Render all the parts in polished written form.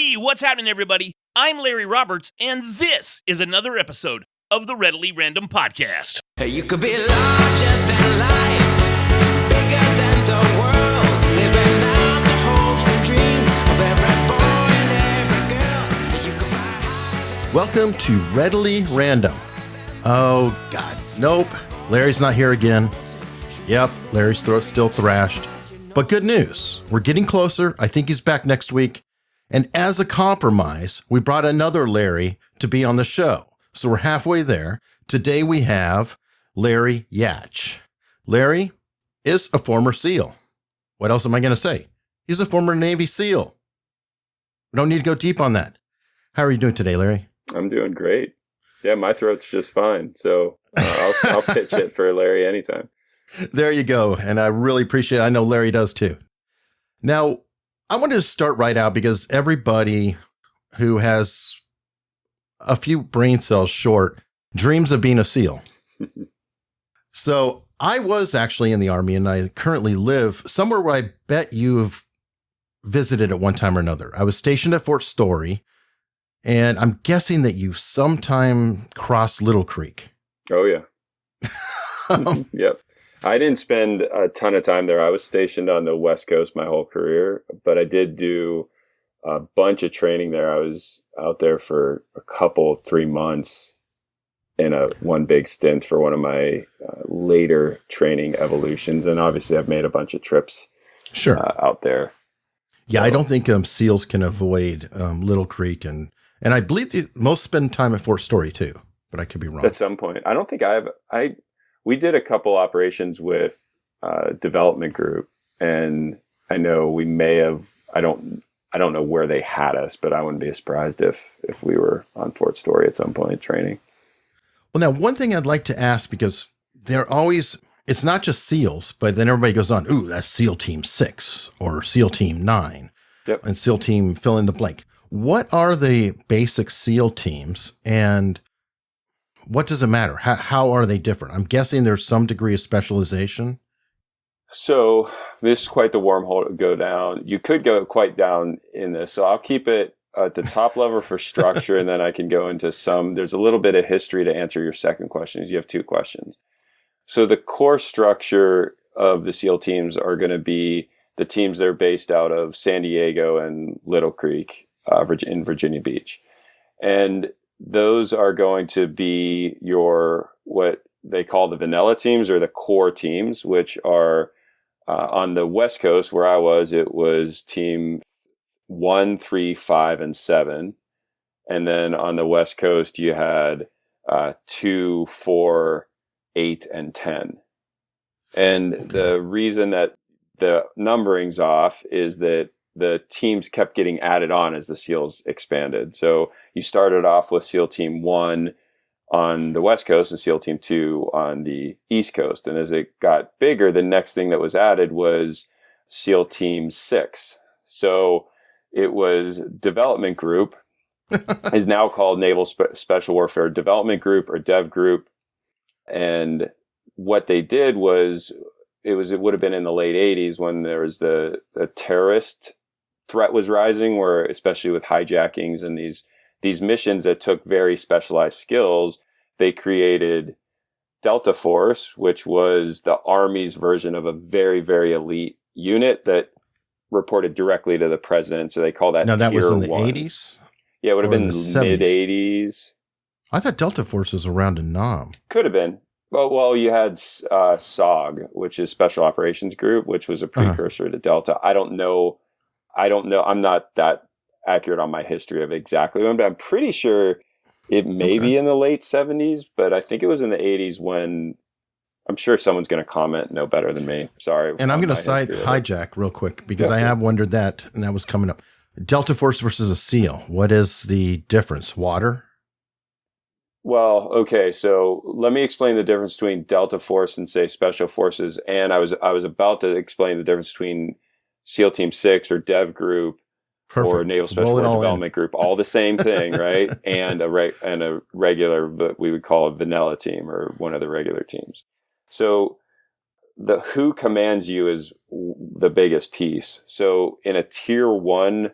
Hey, what's happening, everybody? I'm Larry Roberts, and this is another episode of the Readily Random Podcast. Hey, you could be larger than life, bigger than the world, living out the hopes and dreams of every boy and every girl. You could fly high. Welcome to Readily Random. Oh, God. Nope. Larry's not here again. Yep, Larry's throat's still thrashed. But good news. We're getting closer. I think he's back next week. And as a compromise, we brought another Larry to be on the show. So we're halfway there. Today we have Larry Yatch. Larry is a former SEAL. What else am I going to say? He's a former Navy SEAL. We don't need to go deep on that. How are you doing today, Larry? I'm doing great. Yeah, my throat's just fine. So I'll pitch it for Larry anytime. There you go. And I really appreciate it. I know Larry does too. Now, I wanted to start right out because everybody who has a few brain cells short dreams of being a SEAL. So I was actually in the Army, and I currently live somewhere where I bet you have visited at one time or another. I was stationed at Fort Story, and I'm guessing that you sometime crossed Little Creek. Oh, yeah. Yep. I didn't spend a ton of time there. I was stationed on the West Coast my whole career, but I did do a bunch of training there. I was out there for 3 months in one big stint for one of my later training evolutions. And obviously I've made a bunch of trips out there. Yeah, so, I don't think SEALs can avoid Little Creek. And I believe most spend time at Fort Story too, but I could be wrong. At some point. I don't think we did a couple operations with development group, and I know we may have, I don't know where they had us, but I wouldn't be surprised if we were on Fort Story at some point training. Well, now, one thing I'd like to ask, because it's not just SEALs, but then everybody goes on, ooh, that's SEAL Team 6 or SEAL Team 9 Yep. And SEAL Team fill in the blank. What are the basic SEAL teams, and what does it matter? How are they different? I'm guessing there's some degree of specialization. So this is quite the wormhole to go down. You could go quite down in this. So I'll keep it at the top level for structure, and then I can go into there's a little bit of history to answer your second question. You have two questions. So the core structure of the SEAL teams are going to be the teams that are based out of San Diego and Little Creek in Virginia Beach. And those are going to be what they call the vanilla teams, or the core teams, which are on the West Coast where I was. It was team 1, 3, 5, and 7. And then on the West Coast, you had 2, 4, 8, and 10. And the reason that the numbering's off is that the teams kept getting added on as the SEALs expanded. So you started off with SEAL Team 1 on the West Coast and SEAL Team 2 on the East Coast. And as it got bigger, the next thing that was added was SEAL Team 6. So it was Development Group, is now called Naval Special Warfare Development Group, or Dev Group. And what they did was, it would have been in the late 80s when there was the terrorist threat was rising, where especially with hijackings and these missions that took very specialized skills, they created Delta Force, which was the Army's version of a very, very elite unit that reported directly to the president. So they call that. Now that was in the 1. 80s? Yeah, it would have been mid 80s. I thought Delta Force was around in Nam. Could have been. Well, you had SOG, which is Special Operations Group, which was a precursor to Delta. I don't know. I'm not that accurate on my history of exactly when, but I'm pretty sure it may be in the late 70s, but I think it was in the 80s when, I'm sure someone's going to comment know better than me. Sorry. And I'm going to cite hijack real quick because I have wondered that, and that was coming up. Delta Force versus a SEAL. What is the difference? Water? Well, okay, so let me explain the difference between Delta Force and, say, Special Forces. And I was about to explain the difference between SEAL Team 6 or Dev Group or Naval Special Development Group, all the same thing, right? And a regular, what we would call a vanilla team, or one of the regular teams. So the who commands you is the biggest piece. So in a tier 1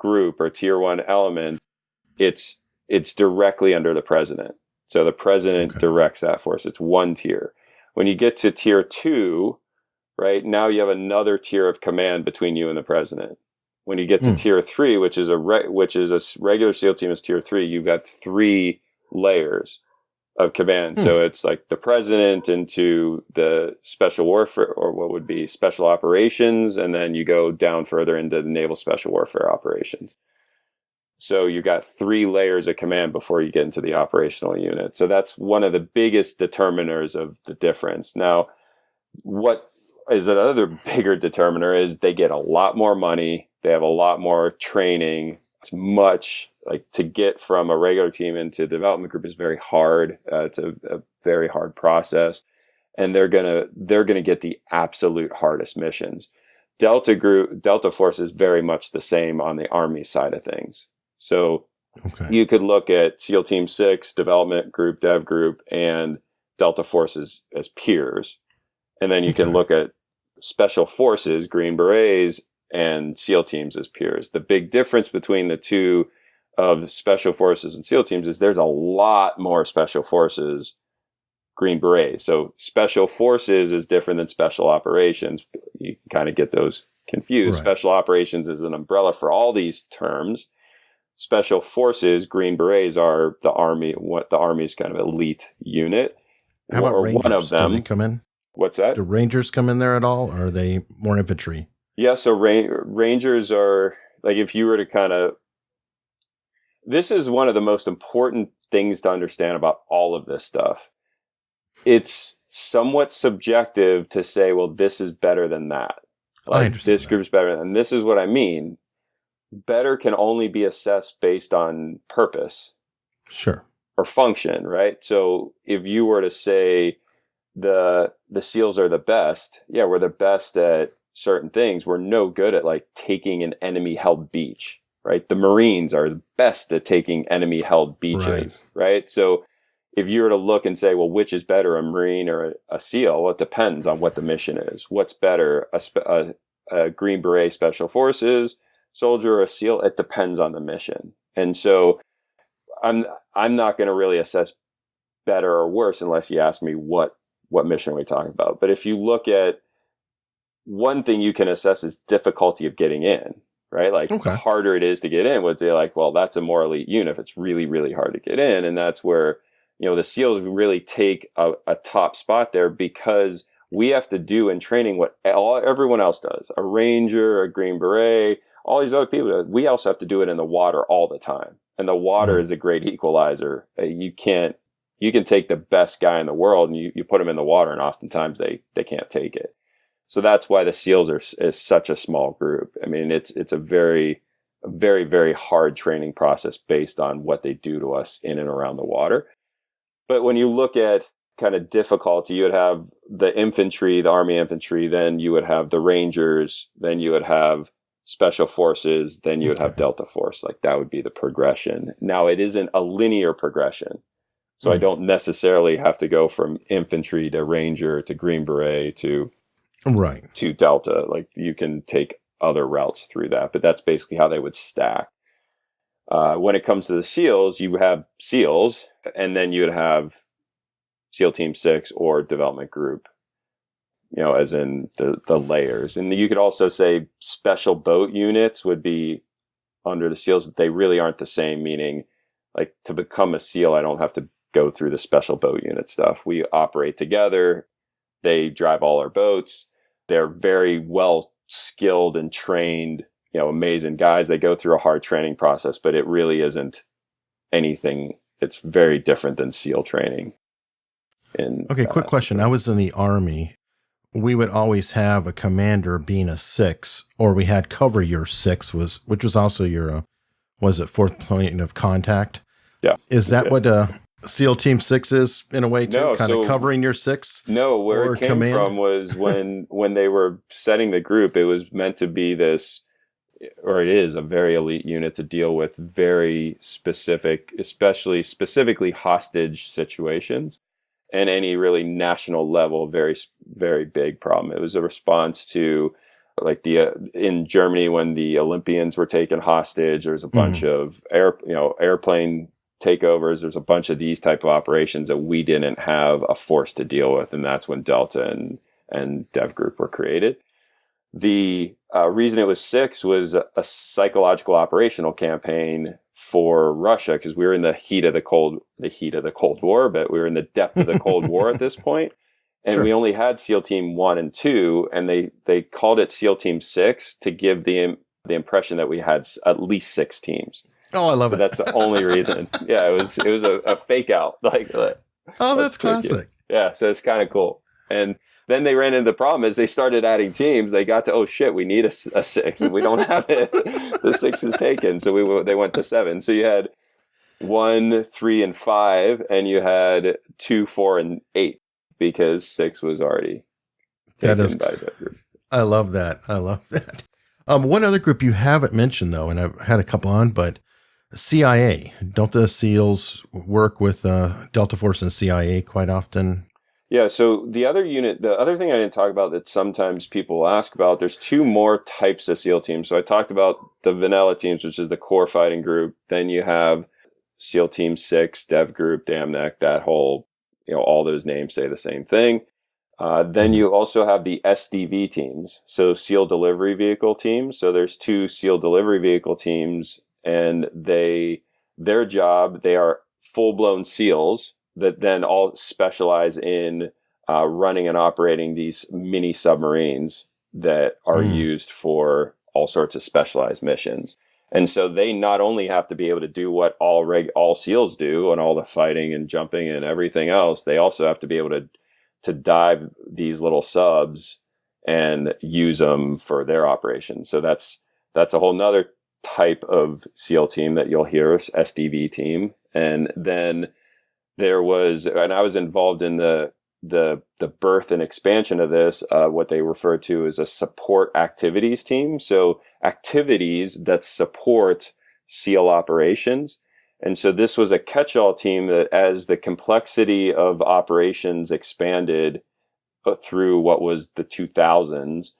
group or tier 1 element, it's directly under the president. So the president directs that force. It's one tier. When you get to tier 2, right, now you have another tier of command between you and the president. When you get to tier 3, which is a regular SEAL team is tier 3, you've got 3 layers of command. So it's like the president into the special warfare, or what would be special operations, and then you go down further into the naval special warfare operations. So you got 3 layers of command before you get into the operational unit. So that's one of the biggest determiners of the difference. Now, what is another bigger determiner is they get a lot more money. They have a lot more training. It's much like to get from a regular team into development group is very hard. It's a very hard process, and they're gonna get the absolute hardest missions. Delta Force is very much the same on the Army side of things. So you could look at SEAL Team 6, development group, dev group, and Delta Forces as peers, and then you can look at Special Forces, Green Berets, and SEAL teams as peers. The big difference between the two of Special Forces and SEAL teams is there's a lot more Special Forces Green Berets. So Special Forces is different than Special Operations. You can kind of get those confused. Right. Special Operations is an umbrella for all these terms. Special Forces, Green Berets, are the Army, what the Army's kind of elite unit. How about Rangers? One of them. Do they come in? What's that? Do Rangers come in there at all, or are they more infantry? Yeah, so Rangers are, like, if you were to kind of, this is one of the most important things to understand about all of this stuff. It's somewhat subjective to say, well, this is better than that. Like, this group's better than, and this is what I mean. Better can only be assessed based on purpose. Sure. Or function, right? So if you were to say the SEALs are the best, yeah, we're the best at certain things. We're no good at like taking an enemy held beach, right? The Marines are the best at taking enemy held beaches, right? So if you were to look and say, well, which is better, a Marine or a SEAL? Well, it depends on what the mission is. What's better, a Green Beret Special Forces soldier or a SEAL? It depends on the mission. And so I'm not going to really assess better or worse unless you ask me what mission are we talking about. But if you look at one thing you can assess is difficulty of getting in, right? Like the harder it is to get in, would say like, well, that's a more elite unit if it's really, really hard to get in. And that's where, the SEALs really take a top spot there, because we have to do in training what everyone else does. A Ranger, a Green Beret, all these other people, we also have to do it in the water all the time. And the water is a great equalizer. You can take the best guy in the world and you put them in the water, and oftentimes they can't take it. So that's why the SEALs is such a small group. I mean, it's a very, very hard training process based on what they do to us in and around the water. But when you look at kind of difficulty, you would have the infantry, the Army infantry, then you would have the Rangers, then you would have Special Forces, then you would have Delta Force. Like that would be the progression. Now it isn't a linear progression. So I don't necessarily have to go from infantry to Ranger to Green Beret to Delta. Like you can take other routes through that, but that's basically how they would stack. When it comes to the SEALs, you have SEALs, and then you would have SEAL Team 6 or development group, as in the layers. And you could also say special boat units would be under the SEALs, but they really aren't the same, meaning like to become a SEAL, I don't have to go through the special boat unit stuff. We operate together. They drive all our boats. They're very well skilled and trained, amazing guys. They go through a hard training process, but it really isn't anything. It's very different than SEAL training. Quick question. I was in the Army. We would always have a commander being a 6, or we had cover your 6, which was also your, fourth point of contact? Yeah. Is that what SEAL Team 6 is in a way too? No, kind of covering your 6? No, where it came from was when they were setting the group, it was meant to be this, or it is a very elite unit to deal with very specific, specifically hostage situations and any really national level, very, very big problem. It was a response to like in Germany when the Olympians were taken hostage. There's a bunch of airplane takeovers. There's a bunch of these type of operations that we didn't have a force to deal with, and that's when Delta and Dev Group were created. The reason it was 6 was a psychological operational campaign for Russia, because we were in the heat of the Cold War, but we were in the depth of the Cold War at this point. And Sure. we only had SEAL Team 1 and 2, and they called it SEAL Team 6 to give the impression that we had at least 6 teams. Oh, I love But it. that's the only reason. Yeah, it was a fake out. Oh, that's tricky. classic. Yeah, so it's kind of cool. And then they ran into the problem as they started adding teams. They got to, oh shit, we need a 6, and we don't have it. The 6 is taken, so they went to 7. So you had 1, 3, and 5, and you had 2, 4, and 8. Because 6 was already taken by Dev Group. I love that. One other group you haven't mentioned, though, and I've had a couple on, but CIA. Don't the SEALs work with Delta Force and CIA quite often? Yeah, so the other thing I didn't talk about that sometimes people ask about, there's 2 more types of SEAL teams. So I talked about the vanilla teams, which is the core fighting group. Then you have SEAL Team 6, Dev Group, DAMNEC, that whole, all those names say the same thing. Then you also have the SDV teams, so SEAL Delivery Vehicle teams. So there's 2 SEAL Delivery Vehicle teams, and their job, they are full-blown SEALs that then all specialize in running and operating these mini submarines that are used for all sorts of specialized missions. And so they not only have to be able to do what all SEALs do and all the fighting and jumping and everything else, they also have to be able to dive these little subs and use them for their operations. So that's a whole nother type of SEAL team that you'll hear, SDV team. And then I was involved in the birth and expansion of this, what they refer to as a support activities team. So activities that support SEAL operations. And so this was a catch-all team that, as the complexity of operations expanded through what was the 2000s,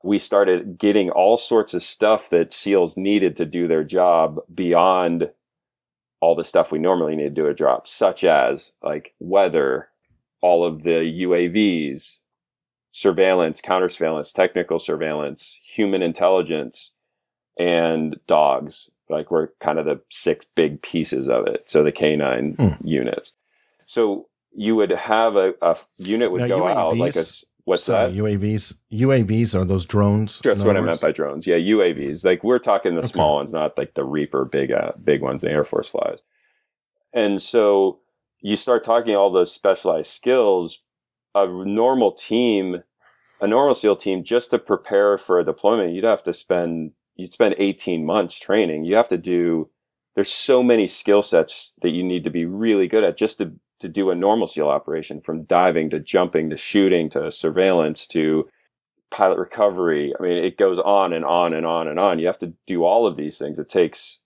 we started getting all sorts of stuff that SEALs needed to do their job beyond all the stuff we normally need to do a job, such as like weather, all of the UAVs, surveillance, counter-surveillance, technical surveillance, human intelligence, and dogs. Like, we're kind of the 6 big pieces of it. So the K9 units. So you would have a unit would go out like what's that? UAVs are those drones? That's what I meant by drones. Yeah, UAVs. Like, we're talking the small ones, not like the Reaper big ones the Air Force flies. And so you start talking all those specialized skills. A normal SEAL team, just to prepare for a deployment, you'd spend 18 months training. There's so many skill sets that you need to be really good at just to do a normal SEAL operation, from diving to jumping to shooting to surveillance to pilot recovery. I mean, it goes on and on and on and on. You have to do all of these things. It takes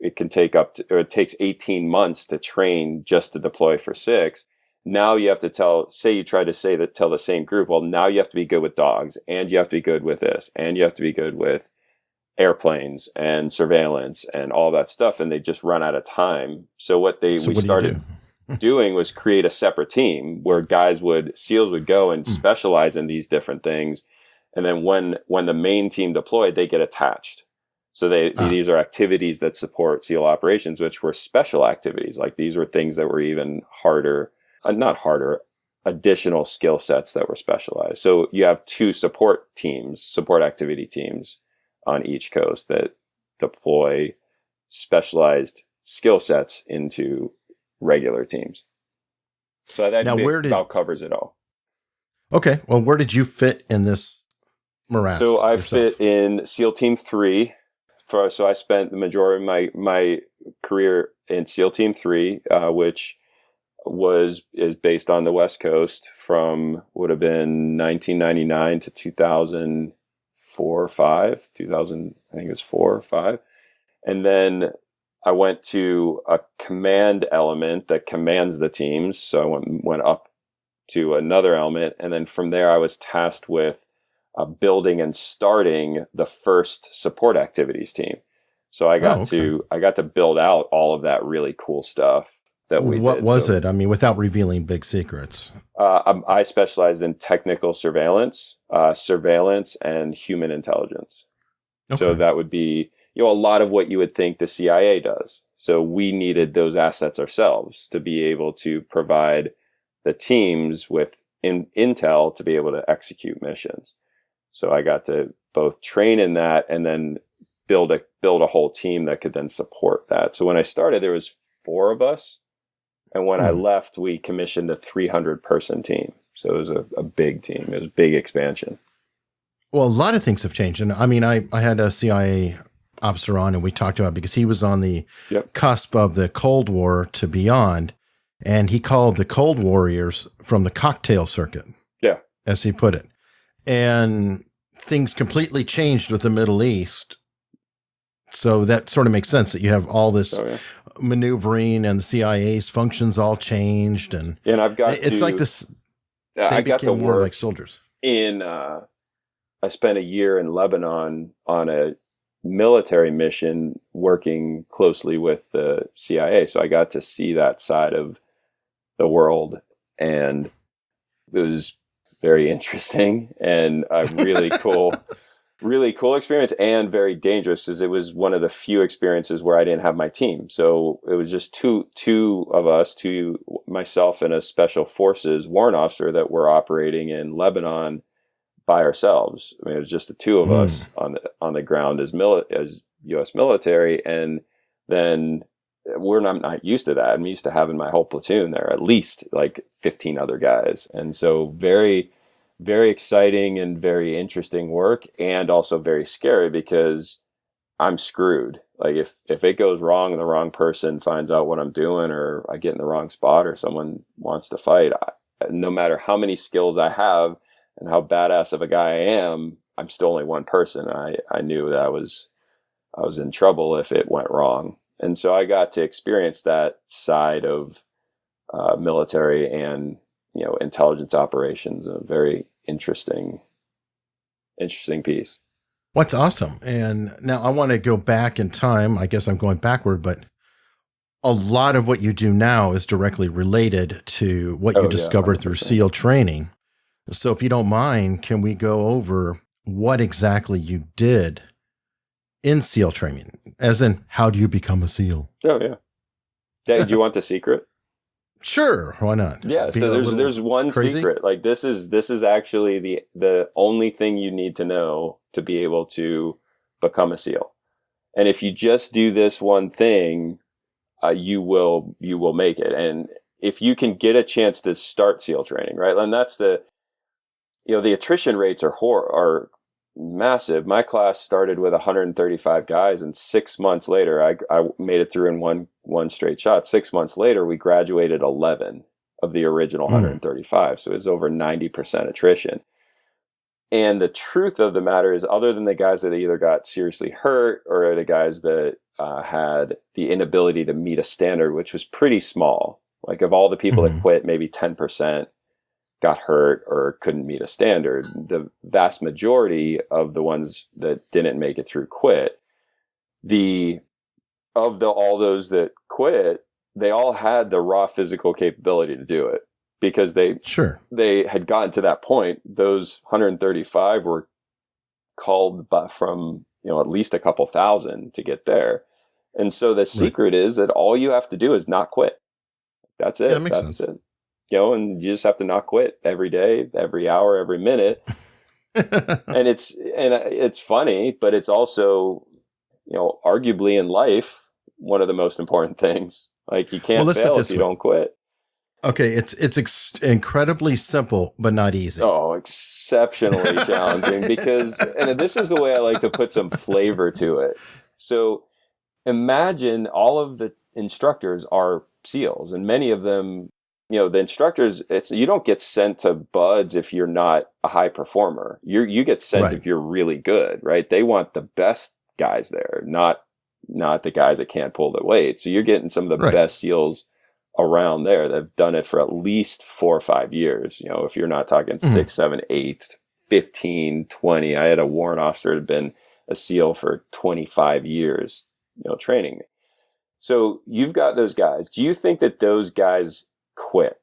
18 months to train just to deploy for 6. Now you have to tell the same group, well, now you have to be good with dogs, and you have to be good with this, and you have to be good with airplanes and surveillance and all that stuff. And they just run out of time. So what we started doing was create a separate team where SEALs would go and specialize in these different things. And then when the main team deployed, they get attached. So these are activities that support SEAL operations, which were special activities. Like, these were things that were even harder, additional skill sets that were specialized. So you have 2 support activity teams on each coast that deploy specialized skill sets into regular teams. So that about covers it all. Okay. Well, where did you fit in this morass? So I fit in SEAL Team 3. So I spent the majority of my career in SEAL Team 3, which is based on the West Coast from would have been 1999 to 2004 or 5. 2000, I think it was 4 or 5. And then I went to a command element that commands the teams. So I went up to another element. And then from there, I was tasked with building and starting the first support activities team. So I got to build out all of that really cool stuff that we did. What was it? I mean, without revealing big secrets. I specialized in technical surveillance, and human intelligence. Okay. So that would be, a lot of what you would think the CIA does. So we needed those assets ourselves to be able to provide the teams with intel to be able to execute missions. So I got to both train in that and then build a whole team that could then support that. So when I started, there was 4 of us. And when I left, we commissioned a 300-person team. So it was a big team. It was a big expansion. Well, a lot of things have changed. And I mean, I had a CIA officer on, and we talked about, because he was on the cusp of the Cold War to beyond. And he called the Cold Warriors from the cocktail circuit. Yeah. As he put it. And things completely changed with the Middle East. So that sort of makes sense that you have all this maneuvering, and the CIA's functions all changed, and I've got it's like this. I got to work like soldiers. I spent a year in Lebanon on a military mission, working closely with the CIA. So I got to see that side of the world, and it was very interesting and a really cool experience, and very dangerous, because it was one of the few experiences where I didn't have my team. So it was just two of us, myself and a special forces warrant officer, that were operating in Lebanon by ourselves. I mean, it was just the 2 of us on the ground as U.S. military. And then we're not used to that. I'm used to having my whole platoon there, at least like 15 other guys. And so very, very exciting and very interesting work, and also very scary, because I'm screwed. Like if it goes wrong and the wrong person finds out what I'm doing, or I get in the wrong spot, or someone wants to fight, no matter how many skills I have and how badass of a guy I am, I'm still only one person. I knew that I was in trouble if it went wrong. And so I got to experience that side of military and intelligence operations. A very interesting piece. What's awesome. And now I want to go back in time. I guess I'm going backward, but a lot of what you do now is directly related to what you discovered through SEAL training. So if you don't mind, can we go over what exactly you did in SEAL training? As in, how do you become a SEAL? Oh, yeah. Do you want the secret? Sure, why not? Yeah, so there's one secret. Like this is actually the only thing you need to know to be able to become a SEAL. And if you just do this one thing, you will make it. And if you can get a chance to start SEAL training, right? And that's the attrition rates are massive. My class started with 135 guys, and 6 months later, I made it through in one straight shot. 6 months later, we graduated 11 of the original 135. So it was over 90% attrition. And the truth of the matter is, other than the guys that either got seriously hurt, or the guys that had the inability to meet a standard, which was pretty small, like of all the people that quit, maybe 10% got hurt or couldn't meet a standard. The vast majority of the ones that didn't make it through quit. All those that quit, they all had the raw physical capability to do it, because they had gotten to that point. Those 135 were called from at least a couple thousand to get there. And so the secret is that all you have to do is not quit. That's it. Yeah, that makes sense. It. And you just have to not quit every day, every hour, every minute. and it's funny, but it's also, arguably in life, one of the most important things. Like, you can't fail if you don't quit. Okay, it's incredibly simple, but not easy. Oh, exceptionally challenging, because, and this is the way I like to put some flavor to it. So imagine all of the instructors are SEALs, and many of them, the instructors, you don't get sent to buds if you're not a high performer. You get sent if you're really good, right? They want the best guys there, not the guys that can't pull the weight. So you're getting some of the best SEALs around there that have done it for at least 4 or 5 years. If you're not talking 6, 7, 8, 15, 20. I had a warrant officer that had been a SEAL for 25 years, training me. So you've got those guys. Do you think that those guys quit?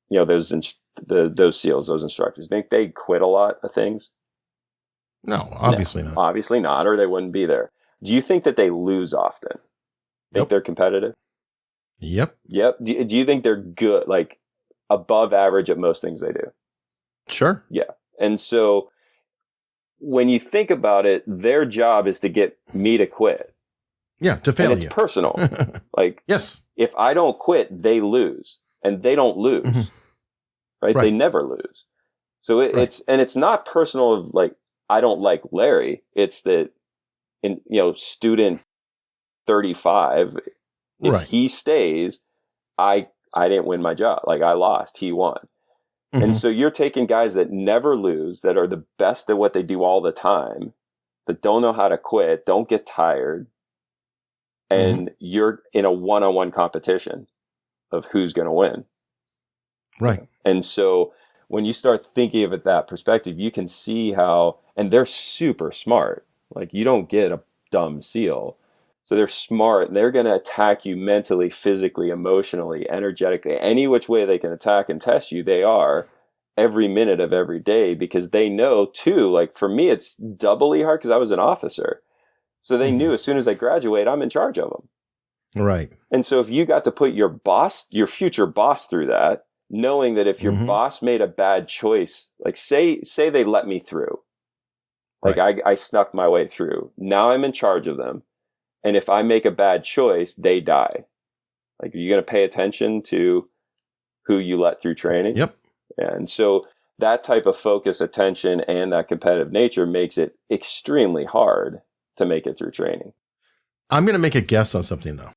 Those SEALs, those instructors, think they quit a lot of things? No, obviously not. Obviously not, or they wouldn't be there. Do you think that they lose often? Think they're competitive? Yep. Do you think they're good, like above average at most things they do? Sure. Yeah. And so when you think about it, their job is to get me to quit. Yeah, to fail and it's personal. Like, yes, if I don't quit, they lose, and they don't lose, right? They never lose. So it's not personal of like, I don't like Larry. It's that student 35, if he stays, I didn't win my job. Like, I lost, he won. And so you're taking guys that never lose, that are the best at what they do all the time, that don't know how to quit, don't get tired. And you're in a one-on-one competition of who's going to win. Right. And so when you start thinking of it that perspective, you can see how, and they're super smart. Like, you don't get a dumb SEAL. So they're smart. They're going to attack you mentally, physically, emotionally, energetically. Any which way they can attack and test you, they are every minute of every day, because they know too, like for me, it's doubly hard because I was an officer. So they knew as soon as I graduate, I'm in charge of them. Right. And so if you got to put your future boss through that, knowing that if your boss made a bad choice, like say they let me through, like I snuck my way through. Now I'm in charge of them. And if I make a bad choice, they die. Like, are you going to pay attention to who you let through training? Yep. And so that type of focus, attention, and that competitive nature makes it extremely hard to make it through training. I'm going to make a guess on something, though.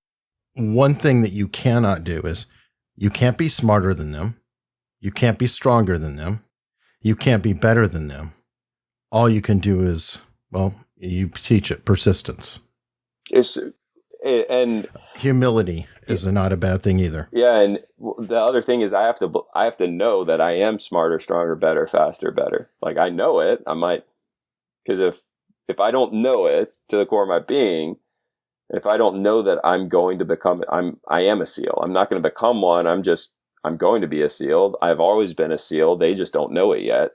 One thing that you cannot do is you can't be smarter than them. You can't be stronger than them. You can't be better than them. All you can do is, well, you teach it persistence. And humility is not a bad thing either. Yeah, and the other thing is I have to know that I am smarter, stronger, better, faster, better. Like, I know it. I might, because if I don't know it to the core of my being, if I don't know that I'm going to become, I am a SEAL. I'm not going to become one. I'm going to be a SEAL. I've always been a SEAL. They just don't know it yet.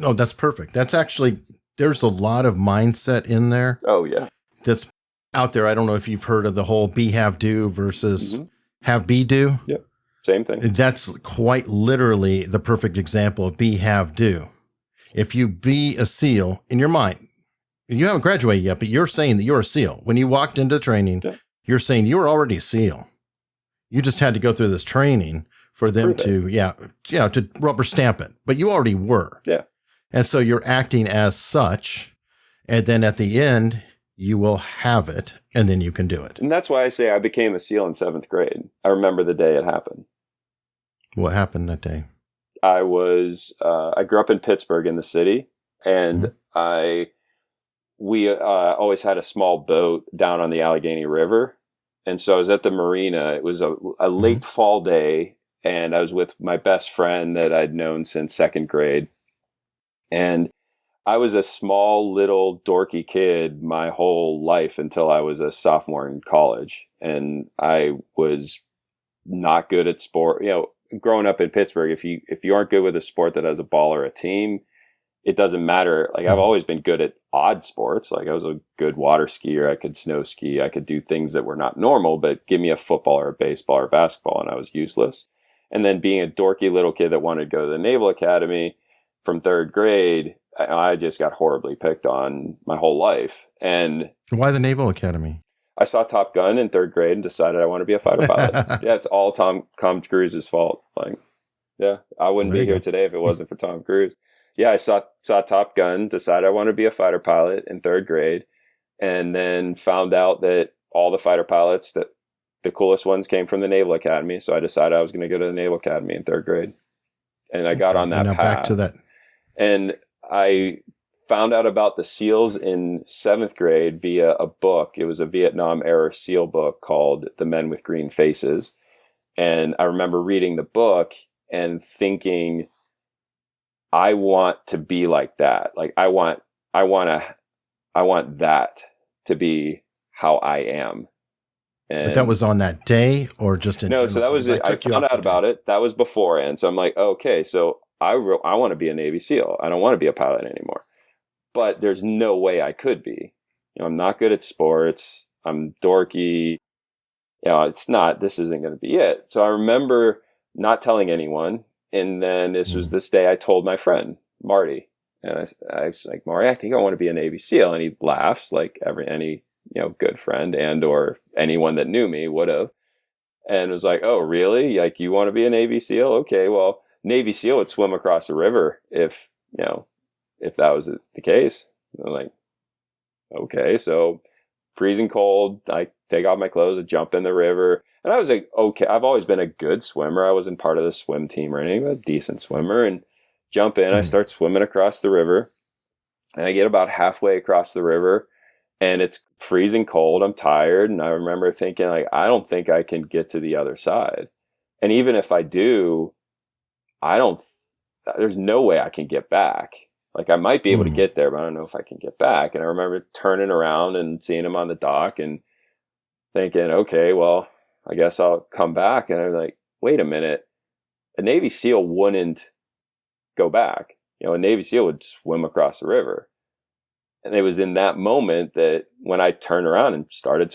Oh, that's perfect. That's actually, there's a lot of mindset in there. Oh yeah. That's out there. I don't know if you've heard of the whole be, have, do versus have, be, do. Yeah. Same thing. That's quite literally the perfect example of be, have, do. If you be a SEAL in your mind, you haven't graduated yet, but you're saying that you're a SEAL. When you walked into training, you're saying you were already a SEAL. You just had to go through this training for them to rubber stamp it, but you already were. Yeah. And so you're acting as such. And then at the end, you will have it, and then you can do it. And that's why I say I became a SEAL in 7th grade. I remember the day it happened. What happened that day? I grew up in Pittsburgh in the city, and we always had a small boat down on the Allegheny River. And so I was at the marina. It was a late fall day, and I was with my best friend that I'd known since 2nd grade. And I was a small, little, dorky kid my whole life until I was a sophomore in college. And I was not good at sport. Growing up in Pittsburgh, if you aren't good with a sport that has a ball or a team, it doesn't matter. Like, I've always been good at odd sports. Like, I was a good water skier. I could snow ski. I could do things that were not normal, but give me a football or a baseball or basketball, and I was useless. And then being a dorky little kid that wanted to go to the Naval Academy from 3rd grade, I just got horribly picked on my whole life. And why the Naval Academy? I saw Top Gun in 3rd grade and decided I want to be a fighter pilot. Yeah, it's all Tom Cruise's fault. Like, yeah, I wouldn't be here today if it wasn't for Tom Cruise. Yeah, I saw Top Gun, decided I want to be a fighter pilot in 3rd grade, and then found out that all the fighter pilots, that the coolest ones, came from the Naval Academy. So I decided I was going to go to the Naval Academy in 3rd grade. And I got on that path. Back to that. And I found out about the SEALs in 7th grade via a book. It was a Vietnam era SEAL book called The Men with Green Faces. And I remember reading the book and thinking, I want to be like that. Like I want that to be how I am. And But that was on that day or just in no, general? so that was it. I found out about it. That was beforehand. So I'm like, okay, so I want to be a Navy SEAL. I don't want to be a pilot anymore. But there's no way I could be. I'm not good at sports. I'm dorky. This isn't going to be it. So I remember not telling anyone. And then this was this day I told my friend, Marty. And I was like, Marty, I think I want to be a Navy SEAL. And he laughs like any good friend and or anyone that knew me would have. And was like, oh, really? Like, you want to be a Navy SEAL? Okay, well, Navy SEAL would swim across the river if that was the case. And I'm like, okay, so freezing cold, I take off my clothes, I jump in the river. And I was like, okay, I've always been a good swimmer. I wasn't part of the swim team or anything, but a decent swimmer. And jump in, I start swimming across the river. And I get about halfway across the river. And it's freezing cold. I'm tired. And I remember thinking, like, I don't think I can get to the other side. And even if I do, there's no way I can get back. Like, I might be able to get there, but I don't know if I can get back. And I remember turning around and seeing him on the dock and thinking, okay, well, I guess I'll come back. And I'm like, wait a minute. A Navy SEAL wouldn't go back. A Navy SEAL would swim across the river. And it was in that moment that when I turned around and started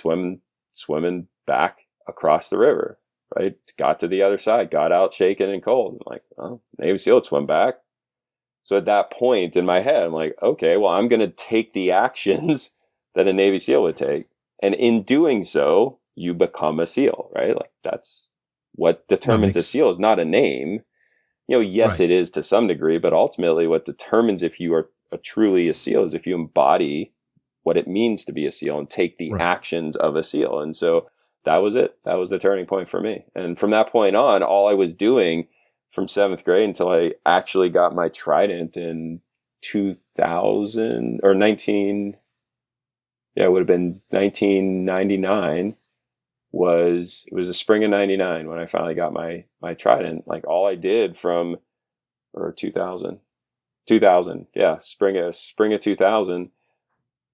swimming back across the river, right? Got to the other side, got out shaking and cold. I'm like, oh, Navy SEAL would swim back. So at that point in my head, I'm like, okay, well, I'm going to take the actions that a Navy SEAL would take. And in doing so, you become a SEAL, right? Like, that's what determines a SEAL is not a name. Yes, right. It is to some degree, but ultimately what determines if you are truly a SEAL is if you embody what it means to be a SEAL and take the actions of a SEAL. And so that was it. That was the turning point for me. And from that point on, all I was doing from 7th grade until I actually got my trident in 2000 or 19, it would have been 1999 it was the spring of 99 when I finally got my trident. Like all I did or 2000, yeah, spring of 2000.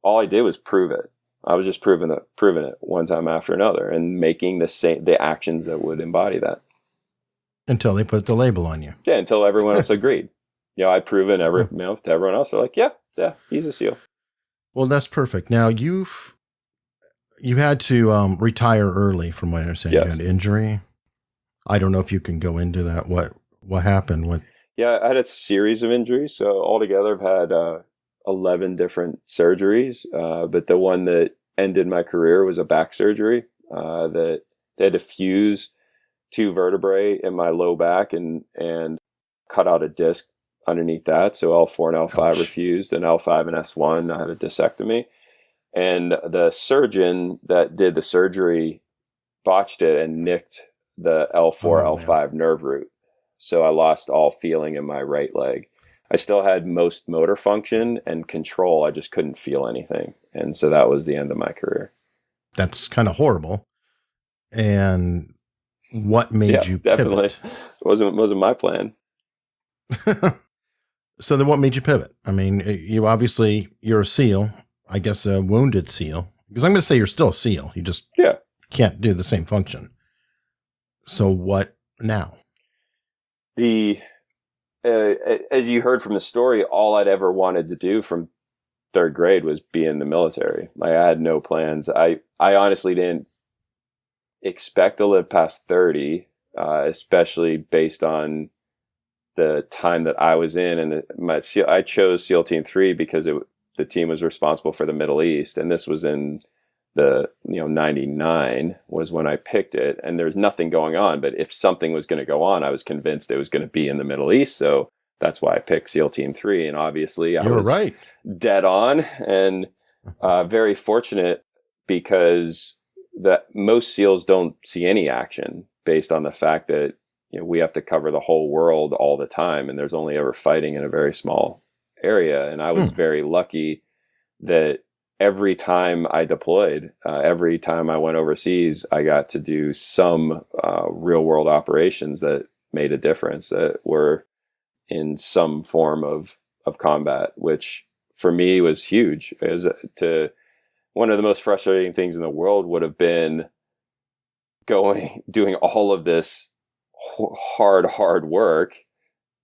All I did was prove it. I was just proving it one time after another and making the actions that would embody that. Until they put the label on you. Yeah, until everyone else agreed. I'd proven to everyone else. They're like, yeah, he's a SEAL. Well, that's perfect. Now you had to retire early, from what I understand. Yeah. You had injury. I don't know if you can go into that. What happened? Yeah, I had a series of injuries. So altogether, I've had 11 different surgeries. But the one that ended my career was a back surgery that they had to fuse 2 vertebrae in my low back and cut out a disc underneath that. So L4 and L5 were fused, and L5 and S1, I had a discectomy. And the surgeon that did the surgery botched it and nicked the L4, L5 nerve root. So I lost all feeling in my right leg. I still had most motor function and control. I just couldn't feel anything. And so that was the end of my career. That's kind of horrible. And what made you pivot? Definitely. It wasn't my plan. So then what made you pivot? I mean, you're a SEAL, I guess a wounded SEAL, because I'm going to say you're still a SEAL. You just can't do the same function. So what now? As you heard from the story, all I'd ever wanted to do from 3rd grade was be in the military. Like, I had no plans. I honestly didn't expect to live past 30, especially based on the time that I was in. And I chose SEAL Team 3 because the team was responsible for the Middle East. And this was in the 99 was when I picked it, and there's nothing going on. But if something was going to go on, I was convinced it was going to be in the Middle East. So that's why I picked SEAL Team 3. And obviously I was right. Dead on, and very fortunate because that most SEALs don't see any action based on the fact that we have to cover the whole world all the time, and there's only ever fighting in a very small area. And I was very lucky that every time I deployed, every time I went overseas, I got to do some real world operations that made a difference, that were in some form of combat, which for me was huge. To one of the most frustrating things in the world would have been doing all of this hard work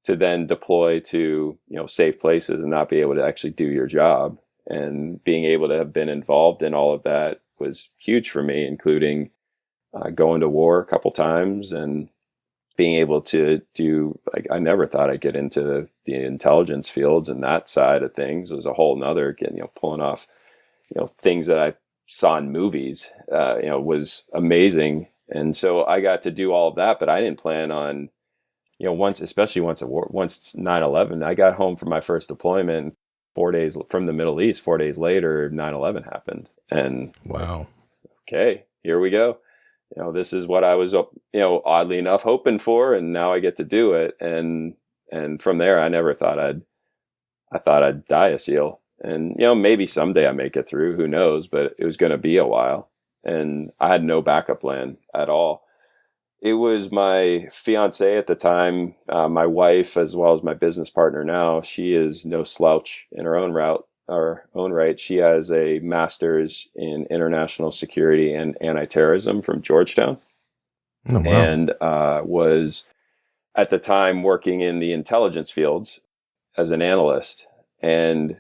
to then deploy to, safe places and not be able to actually do your job. And being able to have been involved in all of that was huge for me, including going to war a couple times and being able to do, I never thought I'd get into the intelligence fields, and that side of things was a whole nother, pulling off, things that I saw in movies, was amazing. And so I got to do all of that, but I didn't plan on, especially once 9/11, I got home from my first deployment 4 days from the Middle East. 4 days later, 9/11 happened. And wow. Okay, here we go. This is what I was, oddly enough hoping for, and now I get to do it. And from there, I never thought I thought I'd die a SEAL. And, maybe someday I make it through, who knows, but it was going to be a while. And I had no backup plan at all. It was my fiance at the time, my wife, as well as my business partner now. She is no slouch in her own right. She has a master's in international security and anti-terrorism from Georgetown. Oh, wow. And was at the time working in the intelligence fields as an analyst. And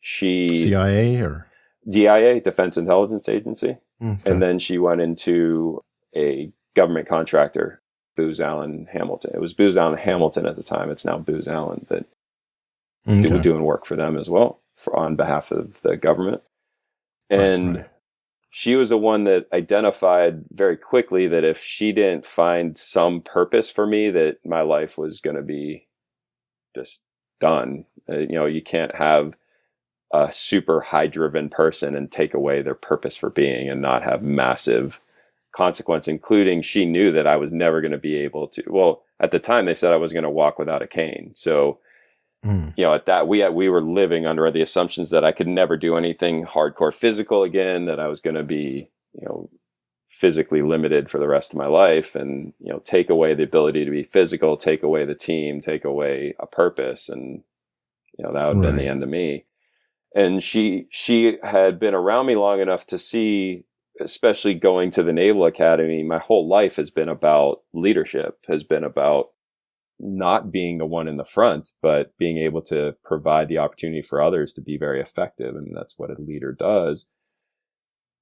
she CIA or DIA, Defense Intelligence Agency. Okay. And then she went into a government contractor, Booz Allen Hamilton. It was Booz Allen Hamilton at the time. It's now Booz Allen, but doing work for them as well on behalf of the government. And right. She was the one that identified very quickly that if she didn't find some purpose for me, that my life was going to be just done. You can't have a super high driven person and take away their purpose for being and not have massive consequence, including she knew that I was never going to be able to, well, at the time they said I was going to walk without a cane. So, at that, we were living under the assumptions that I could never do anything hardcore physical again, that I was going to be, physically limited for the rest of my life, and, take away the ability to be physical, take away the team, take away a purpose. And, that would have been the end of me. And she had been around me long enough to see, especially going to the Naval Academy, my whole life has been about leadership, has been about not being the one in the front, but being able to provide the opportunity for others to be very effective. And that's what a leader does.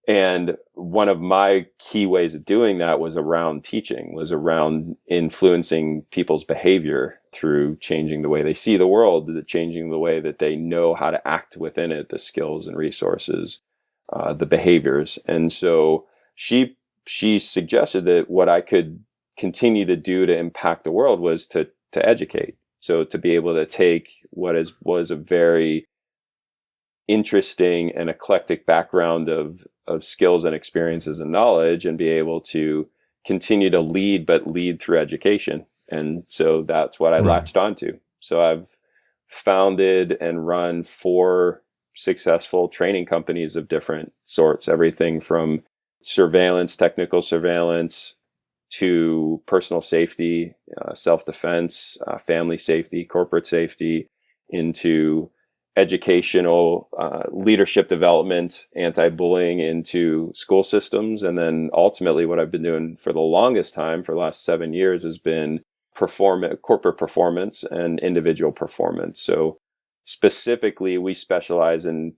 And one of my key ways of doing that was around teaching, was around influencing people's behavior through changing the way they see the world, changing the way that they know how to act within it, the skills and resources, the behaviors. And so she suggested that what I could continue to do to impact the world was to educate. So to be able to take what was a very interesting and eclectic background of skills and experiences and knowledge, and be able to continue to lead, but lead through education. And so that's what I latched onto. So I've founded and run 4 successful training companies of different sorts, everything from surveillance, technical surveillance, to personal safety, self-defense, family safety, corporate safety, into educational leadership development, anti-bullying into school systems. And then ultimately what I've been doing for the longest time, for the last 7 years, has been corporate performance and individual performance. So specifically, we specialize in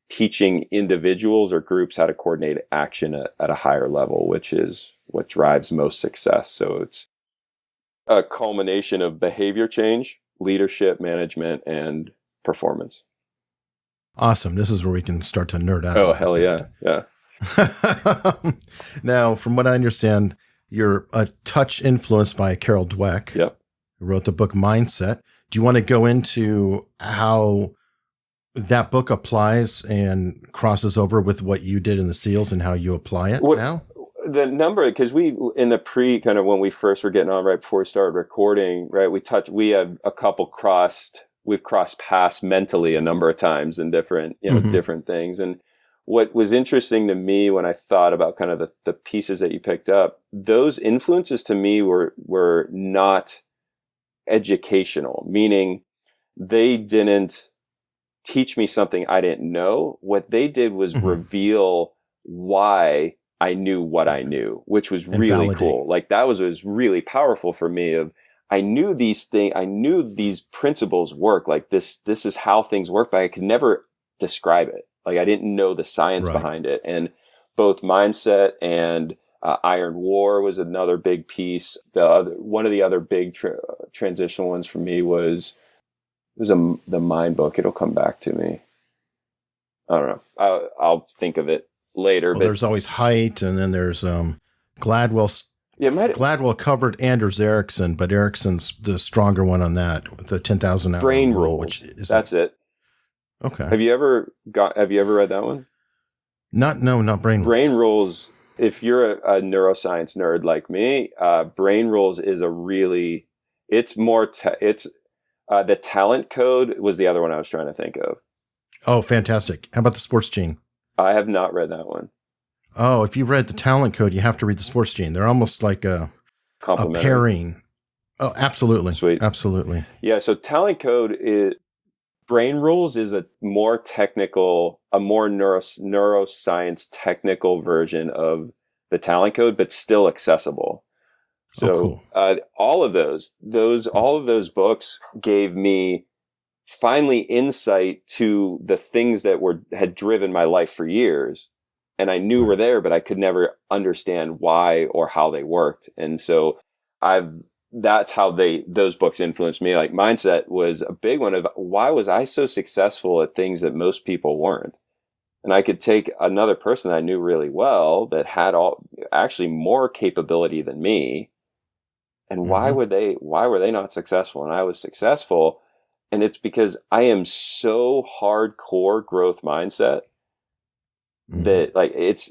teaching individuals or groups how to coordinate action at a higher level, which is what drives most success. So it's a culmination of behavior change, leadership, management, and performance. Awesome. This is where we can start to nerd out. Oh, hell yeah. Yeah. Now, from what I understand, you're a touch influenced by Carol Dweck, Yep. who wrote the book Mindset. Do you want to go into how that book applies and crosses over with what you did in the SEALs and how you apply it now? The number, because we, in the kind of when we first were getting on right before we started recording, right, we have a couple we've crossed paths mentally a number of times in different, different things. And what was interesting to me when I thought about kind of the pieces that you picked up, those influences to me were not educational, meaning they didn't teach me something I didn't know. What they did was reveal why I knew what I knew, which was really validate. cool. Like that was really powerful for me. Of I knew these things, I knew these principles work. Like this is how things work, but I could never describe it. Like I didn't know the science behind it. And both mindset and Iron War was another big piece. One of the other big transitional ones for me was the Mind book. It'll come back to me. I don't know. I'll think of it later. Well, but there's always height, and then there's Gladwell. Yeah, Gladwell covered Anders Ericsson, but Ericsson's the stronger one on that, with the 10,000 hour Brain rule, Rules. which is That's it. Okay. Have you ever read that one? Not Brain Rules. Brain Rules. If you're a neuroscience nerd like me, Brain Rules is it's more, the Talent Code was the other one I was trying to think of. Oh, fantastic. How about the Sports Gene? I have not read that one. Oh, if you read the Talent Code, you have to read the Sports Gene. They're almost like a pairing. Oh, absolutely. Sweet. Absolutely. Yeah. So Talent Code Brain Rules is a more neuroscience technical version of the Talent Code, but still accessible. So all of those books gave me finally insight to the things that had driven my life for years. And I knew were there, but I could never understand why or how they worked. And so that's how those books influenced me. Like Mindset was a big one of why was I so successful at things that most people weren't? And I could take another person I knew really well that had actually more capability than me. And why were they not successful? And I was successful. And it's because I am so hardcore growth mindset that like it's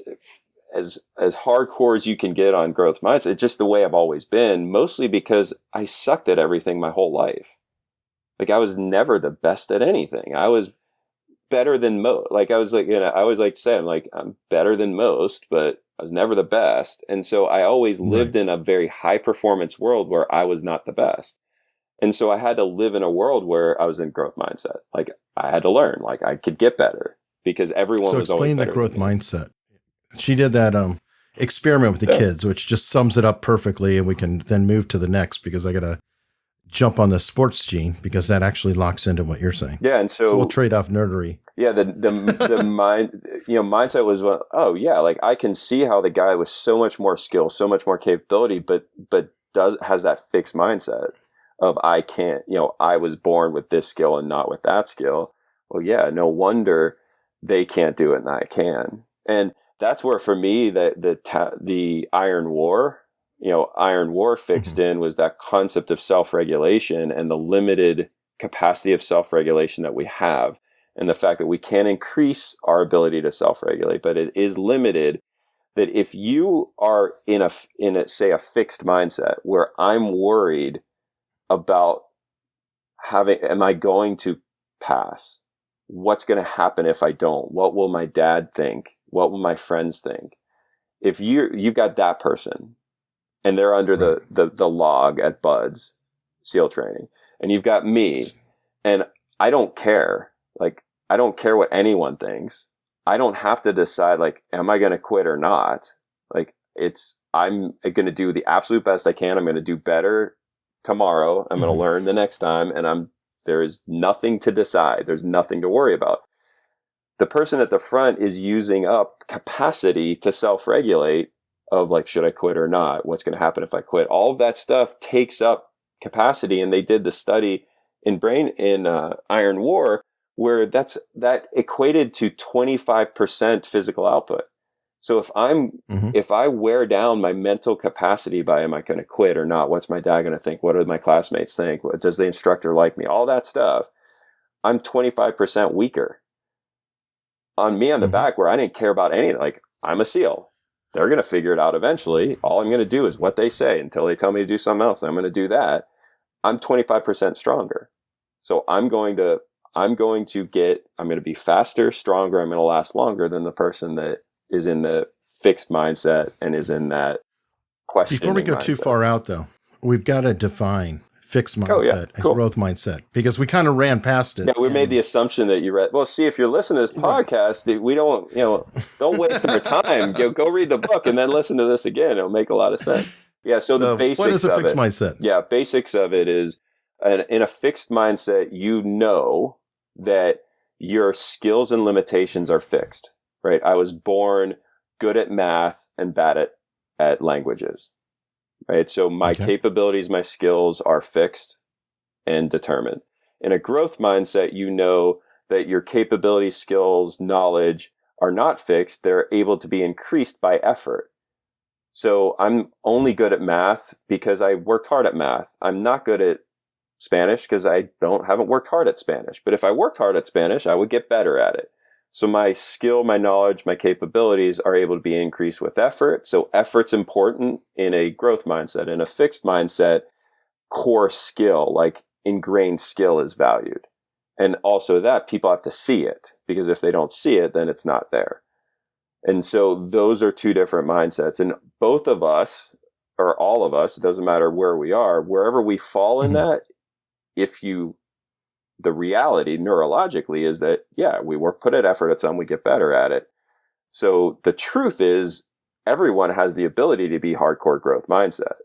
as hardcore as you can get on growth mindset. It's just the way I've always been, mostly because I sucked at everything my whole life. Like I was never the best at anything. I was better than most. Like I was like, I always like to say, I'm better than most, but I was never the best. And so I always lived in a very high performance world where I was not the best. And so I had to live in a world where I was in growth mindset. Like I had to learn, like I could get better because everyone was always better. So explain the growth mindset. She did that experiment with the kids, which just sums it up perfectly. And we can then move to the next because I got to jump on the Sports Gene because that actually locks into what you're saying. Yeah. And so we'll trade off nerdery. Yeah. The mind, mindset was, like I can see how the guy with so much more skill, so much more capability, but has that fixed mindset of I can't, I was born with this skill and not with that skill. Well, yeah, no wonder they can't do it and I can. And that's where for me the Iron War, Iron War fixed in was that concept of self-regulation and the limited capacity of self-regulation that we have. And the fact that we can increase our ability to self-regulate, but it is limited. That if you are in a say a fixed mindset where I'm worried about am I going to pass? What's going to happen if I don't? What will my dad think? What will my friends think? If you've got that person and they're under the log at Buds SEAL training, and you've got me and I don't care. Like, I don't care what anyone thinks. I don't have to decide, like, am I going to quit or not? Like, I'm going to do the absolute best I can. I'm going to do better tomorrow. I'm going to learn the next time. And there is nothing to decide. There's nothing to worry about. The person at the front is using up capacity to self-regulate of like, should I quit or not? What's going to happen if I quit? All of that stuff takes up capacity. And they did the study in Iron War where that equated to 25% physical output. So if I wear down my mental capacity by am I going to quit or not? What's my dad going to think? What do my classmates think? Does the instructor like me? All that stuff. I'm 25% weaker. On me on the back where I didn't care about anything. Like, I'm a SEAL. They're going to figure it out eventually. All I'm going to do is what they say until they tell me to do something else. And I'm going to do that. I'm 25% stronger. So I'm going to be faster, stronger. I'm going to last longer than the person that is in the fixed mindset and is in that question. Before we go too far out, though, we've got to define fixed mindset and growth mindset, because we kind of ran past it. Yeah, we made the assumption that you read. Well, see, if you're listening to this podcast, we don't, don't waste our time. Go read the book and then listen to this again. It'll make a lot of sense. Yeah. So the basics what is a fixed of it, mindset? Yeah, basics of it is, in a fixed mindset, you know that your skills and limitations are fixed. Right? I was born good at math and bad at languages. Right? So my capabilities, my skills are fixed and determined. In a growth mindset, you know that your capabilities, skills, knowledge are not fixed. They're able to be increased by effort. So I'm only good at math because I worked hard at math. I'm not good at Spanish because I haven't worked hard at Spanish. But if I worked hard at Spanish, I would get better at it. So my skill, my knowledge, my capabilities are able to be increased with effort. So effort's important in a growth mindset. In a fixed mindset, core skill, like ingrained skill, is valued. And also that people have to see it, because if they don't see it, then it's not there. And so those are two different mindsets. And both of us, or all of us, it doesn't matter where we are, wherever we fall in that, the reality neurologically is that, we put in effort at some, we get better at it. So the truth is, everyone has the ability to be hardcore growth mindset.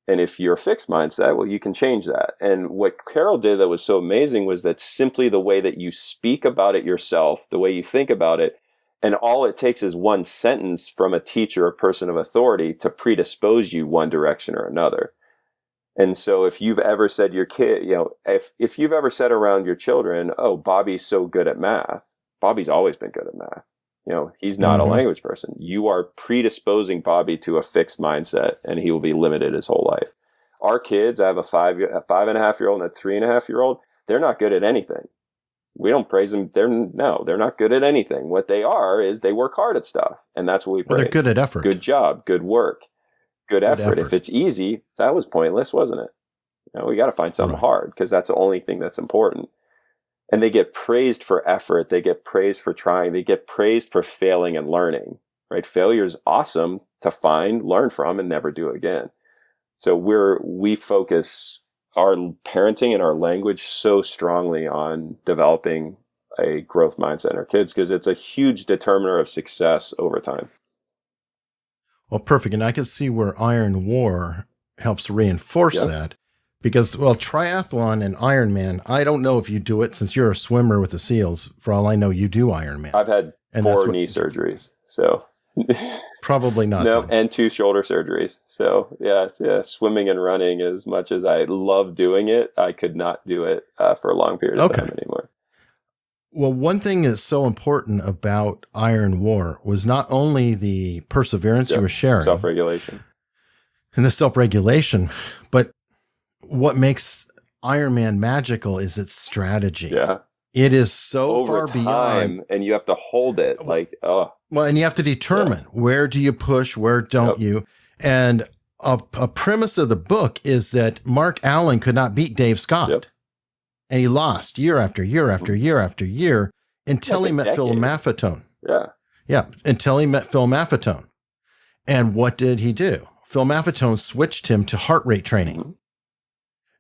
And if you're a fixed mindset, well, you can change that. And what Carol did that was so amazing was that simply the way that you speak about it yourself, the way you think about it, and all it takes is one sentence from a teacher or person of authority to predispose you one direction or another. And so if you've ever said your kid, if you've ever said around your children, oh, Bobby's so good at math, Bobby's always been good at math. He's not a language person. You are predisposing Bobby to a fixed mindset, and he will be limited his whole life. Our kids, I have a 5.5-year-old and a 3.5-year-old. They're not good at anything. We don't praise them. They're not good at anything. What they are is they work hard at stuff. And that's what we praise. They're good at effort. Good job, good work. Good effort. If it's easy, that was pointless, wasn't it? We got to find something hard, because that's the only thing that's important. And they get praised for effort. They get praised for trying. They get praised for failing and learning, right? Failure is awesome to find, learn from, and never do again. So we focus our parenting and our language so strongly on developing a growth mindset in our kids, because it's a huge determiner of success over time. Well, perfect. And I can see where Iron War helps reinforce that, because, triathlon and Ironman, I don't know if you do it since you're a swimmer with the SEALs. For all I know, you do Ironman. I've had 4 knee surgeries, so. Probably not. No, and 2 shoulder surgeries. So swimming and running, as much as I love doing it, I could not do it for a long period of time anymore. Well, one thing that's so important about Iron War was not only the perseverance you were sharing. Self-regulation. And the self-regulation, but what makes Ironman magical is its strategy. Yeah. It is so over far time, beyond. And you have to hold it Well, and you have to determine where do you push, where don't you? And a premise of the book is that Mark Allen could not beat Dave Scott. Yep. And he lost year after year after year after year until he met Phil Maffetone. Yeah, until he met Phil Maffetone. And what did he do? Phil Maffetone switched him to heart rate training.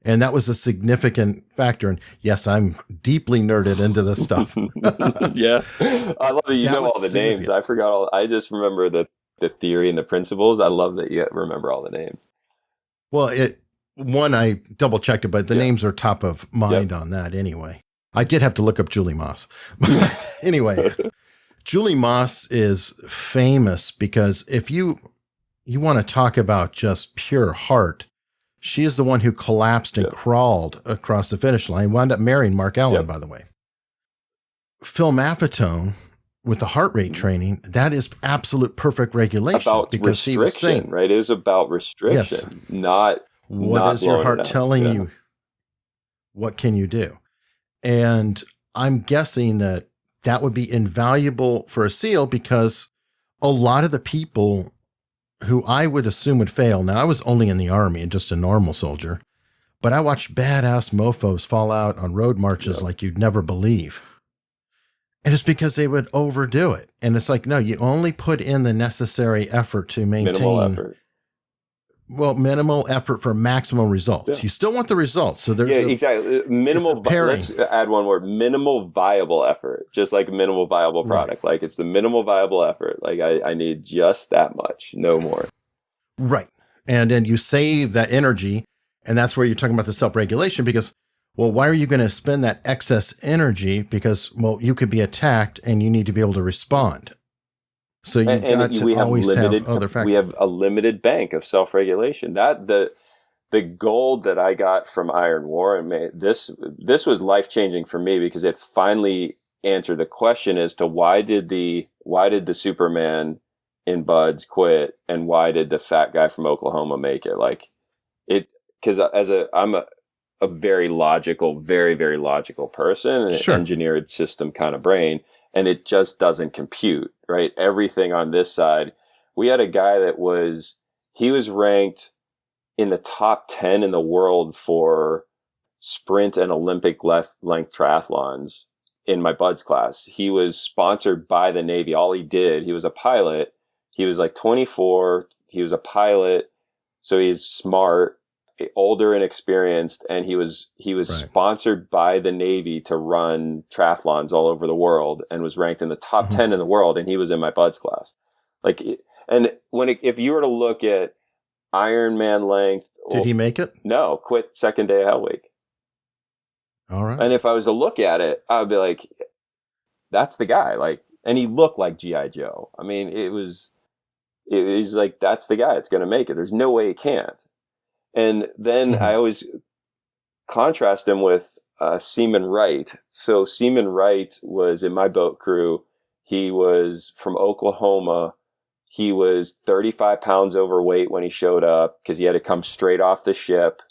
And that was a significant factor. And yes, I'm deeply nerded into this stuff. Yeah. I love that you know all the names. I forgot I just remember the theory and the principles. I love that you remember all the names. Well, I double checked it, but the names are top of mind on that anyway. I did have to look up Julie Moss. But anyway, Julie Moss is famous because if you want to talk about just pure heart, she is the one who collapsed and crawled across the finish line, wound up marrying Mark Allen, by the way. Phil Maffetone, with the heart rate training, that is absolute perfect regulation. About restriction, right? It is about restriction, not what is your heart telling you? What can you do? And I'm guessing that would be invaluable for a SEAL, because a lot of the people who I would assume would fail. Now, I was only in the Army and just a normal soldier, but I watched badass mofos fall out on road marches like you'd never believe. And it's because they would overdo it. And it's like, no, you only put in the necessary effort to maintain Well, minimal effort for maximum results. Yeah. You still want the results. So there's exactly. Minimal. pairing. Let's add one word: minimal viable effort. Just like minimal viable product. Like it's the minimal viable effort. Like I need just that much, no more. Right. And then you save that energy. And that's where you're talking about the self-regulation because, well, why are you going to spend that excess energy? Because, well, you could be attacked and you need to be able to respond. So you've got to always have other factors. We have a limited bank of self-regulation. That the gold that I got from Iron War, and this was life-changing for me because it finally answered the question as to why did the Superman in Buds quit and why did the fat guy from Oklahoma make it? Like it, because I'm a very logical, very, very logical person and an engineered system kind of brain, and it just doesn't compute, right? Everything on this side, we had a guy that was ranked in the top 10 in the world for sprint and Olympic length triathlons in my Buds class. He was sponsored by the Navy. All he did, he was a pilot. He was like 24. He was a pilot. So he's smart, older and experienced, and he was sponsored by the Navy to run triathlons all over the world and was ranked in the top 10 in the world, and he was in my Buds class. Like, and if you were to look at Ironman length, did he make it? No, quit second day of Hell Week. All right. And if I was to look at it, I would be like, that's the guy. Like, and he looked like G.I. Joe. I mean, it was like, that's the guy that's going to make it. There's no way he can't. And then I always contrast him with Seaman Wright. So Seaman Wright was in my boat crew. He was from Oklahoma. He was 35 pounds overweight when he showed up because he had to come straight off the ship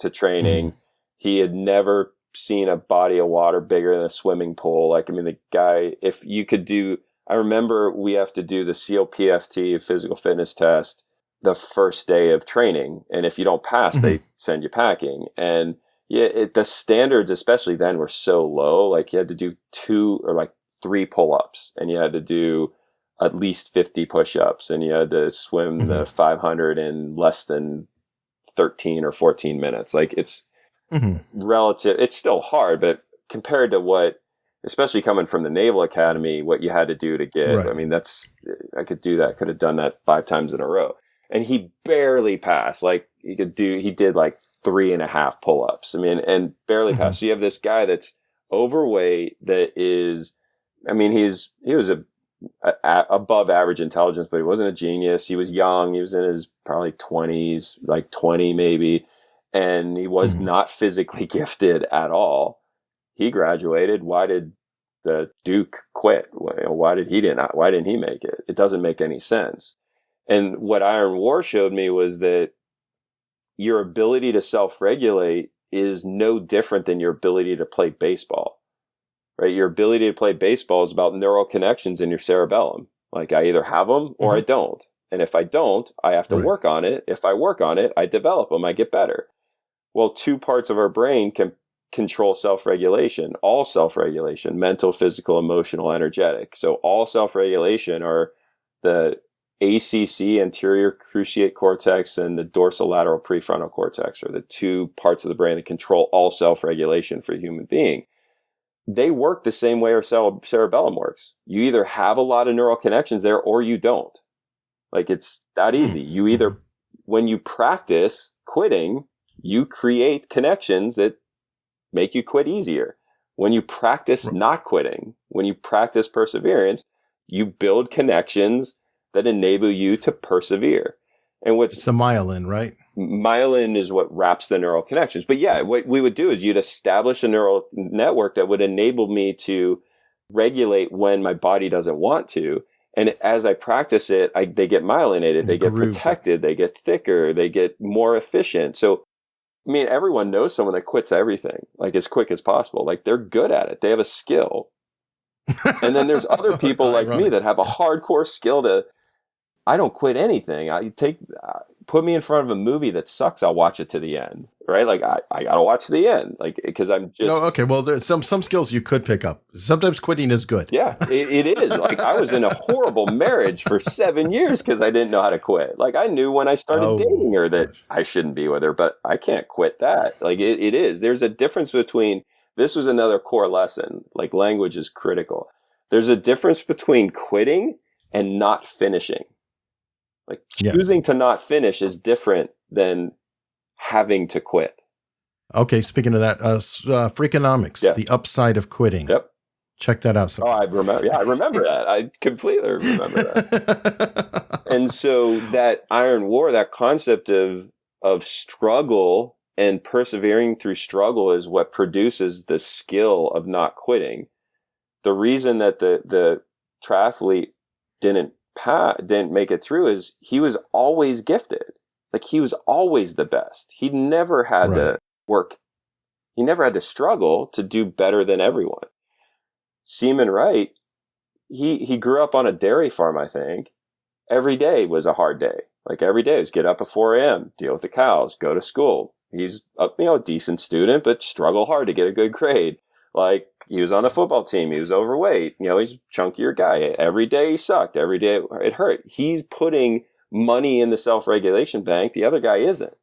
to training. He had never seen a body of water bigger than a swimming pool. Like, I mean, the guy, if you could do, I remember we have to do the SEAL PFT physical fitness test the first day of training. And if you don't pass, they send you packing. And the standards, especially then, were so low. Like you had to do 2 or like 3 pull-ups, and you had to do at least 50 push-ups, and you had to swim the 500 in less than 13 or 14 minutes. Like it's relative. It's still hard, but compared to what, especially coming from the Naval Academy, what you had to do to get, I mean, I could do that. Could have done that 5 times in a row. And he barely passed. Like he did like 3.5 pull-ups. I mean, and barely passed. So you have this guy that's overweight that is, I mean, he was above average intelligence, but he wasn't a genius. He was young. He was in his probably 20s, like 20 maybe. And he was not physically gifted at all. He graduated. Why did the Duke quit? Why didn't he make it? It doesn't make any sense. And what Iron War showed me was that your ability to self-regulate is no different than your ability to play baseball, right? Your ability to play baseball is about neural connections in your cerebellum. Like I either have them or I don't. And if I don't, I have to work on it. If I work on it, I develop them, I get better. Well, 2 parts of our brain can control self-regulation, all self-regulation, mental, physical, emotional, energetic. So all self-regulation are the ACC, anterior cruciate cortex, and the dorsolateral prefrontal cortex are the 2 parts of the brain that control all self-regulation for a human being. They work the same way our cerebellum works. You either have a lot of neural connections there or you don't. Like it's that easy. You either, when you practice quitting, you create connections that make you quit easier. When you practice not quitting, when you practice perseverance, you build connections that enable you to persevere. And it's the myelin, right? Myelin is what wraps the neural connections. But yeah, what we would do is you'd establish a neural network that would enable me to regulate when my body doesn't want to. And as I practice it, they get myelinated, they get protected, they get thicker, they get more efficient. So, I mean, everyone knows someone that quits everything, like as quick as possible. Like they're good at it. They have a skill. And then there's other people like me that have a hardcore skill to, I don't quit anything. Put me in front of a movie that sucks, I'll watch it to the end. right? Like I got to watch the end, like, because I'm just, No, okay. Well, there's some skills you could pick up. Sometimes quitting is good. yeah, it is. Like, I was in a horrible marriage for 7 years because I didn't know how to quit. Like, I knew when I started dating her that I shouldn't be with her, but I can't quit that. Like, it is. There's a difference between, this was another core lesson, like, language is critical. There's a difference between quitting and not finishing. Like, choosing to not finish is different than having to quit. Okay, speaking of that, Freakonomics, the upside of quitting. Yep. Check that out. Oh, I remember. Yeah, I remember that. I completely remember that. And so that Iron War, that concept of struggle and persevering through struggle is what produces the skill of not quitting. The reason that the triathlete didn't make it through is he was always gifted. Like, he was always the best. He never had to work. He never had to struggle to do better than everyone. Seaman Wright, he grew up on a dairy farm, I think. Every day was a hard day. Like, every day was get up at 4 a.m., deal with the cows, go to school. He's a decent student, but struggle hard to get a good grade. Like, he was on the football team. He was overweight. He's a chunkier guy. Every day he sucked. Every day it hurt. He's putting money in the self-regulation bank. The other guy isn't.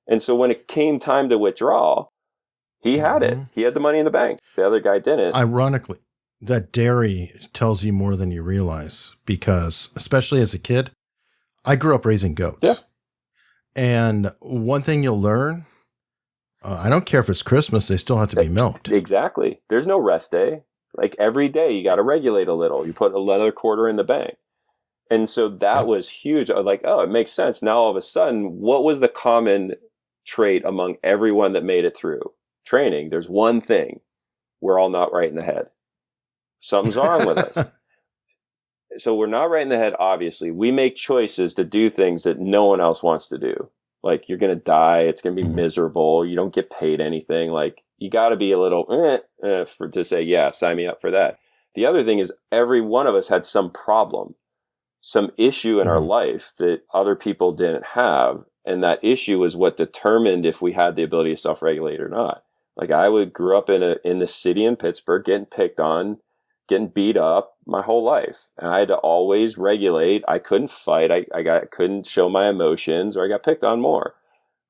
And so when it came time to withdraw, he had it. He had the money in the bank. The other guy didn't. Ironically, that dairy tells you more than you realize, because especially as a kid, I grew up raising goats. Yeah. And one thing you'll learn, I don't care if it's Christmas, they still have to be milked. Exactly. There's no rest day. Like, every day you got to regulate a little. You put another quarter in the bank. And so that was huge. I was like, oh, it makes sense. Now, all of a sudden, what was the common trait among everyone that made it through training? There's one thing. We're all not right in the head. Something's wrong with us. So we're not right in the head, obviously. We make choices to do things that no one else wants to do. Like, you're going to die. It's going to be miserable. You don't get paid anything. Like, you got to be a little to say, yeah, sign me up for that. The other thing is, every one of us had some problem, some issue in our life that other people didn't have. And that issue is what determined if we had the ability to self-regulate or not. Like, I grew up in the city in Pittsburgh, getting picked on, getting beat up my whole life. And I had to always regulate. I couldn't fight. I couldn't show my emotions, or I got picked on more,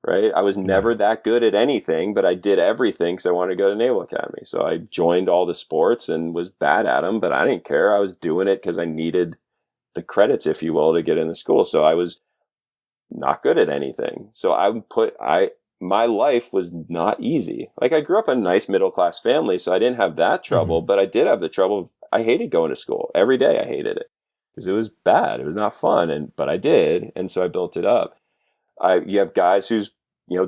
right? I was never that good at anything, but I did everything because I wanted to go to Naval Academy. So I joined all the sports and was bad at them, but I didn't care. I was doing it because I needed the credits, if you will, to get into school. So I was not good at anything. So my life was not easy. Like, I grew up in a nice middle-class family, so I didn't have that trouble, but I did have the trouble of, I hated going to school. Every day I hated it because it was bad. It was not fun, but I did, and so I built it up. You have guys whose,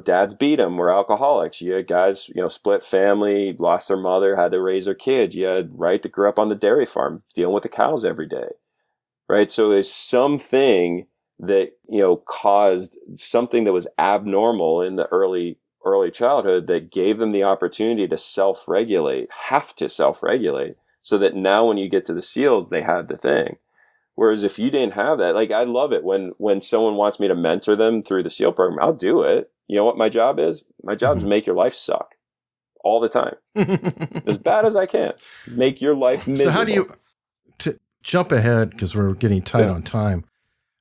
dads beat them, were alcoholics. You had guys, split family, lost their mother, had to raise their kids. You had Wright that grew up on the dairy farm, dealing with the cows every day, right? So it's something that, caused something that was abnormal in the early childhood that gave them the opportunity to have to self-regulate, so that now when you get to the SEALs, they had the thing. Whereas if you didn't have that, like, I love it when someone wants me to mentor them through the SEAL program, I'll do it. You know what my job is? My job is to make your life suck all the time. As bad as I can. Make your life miserable. So how do you, to jump ahead, because we're getting tight on time,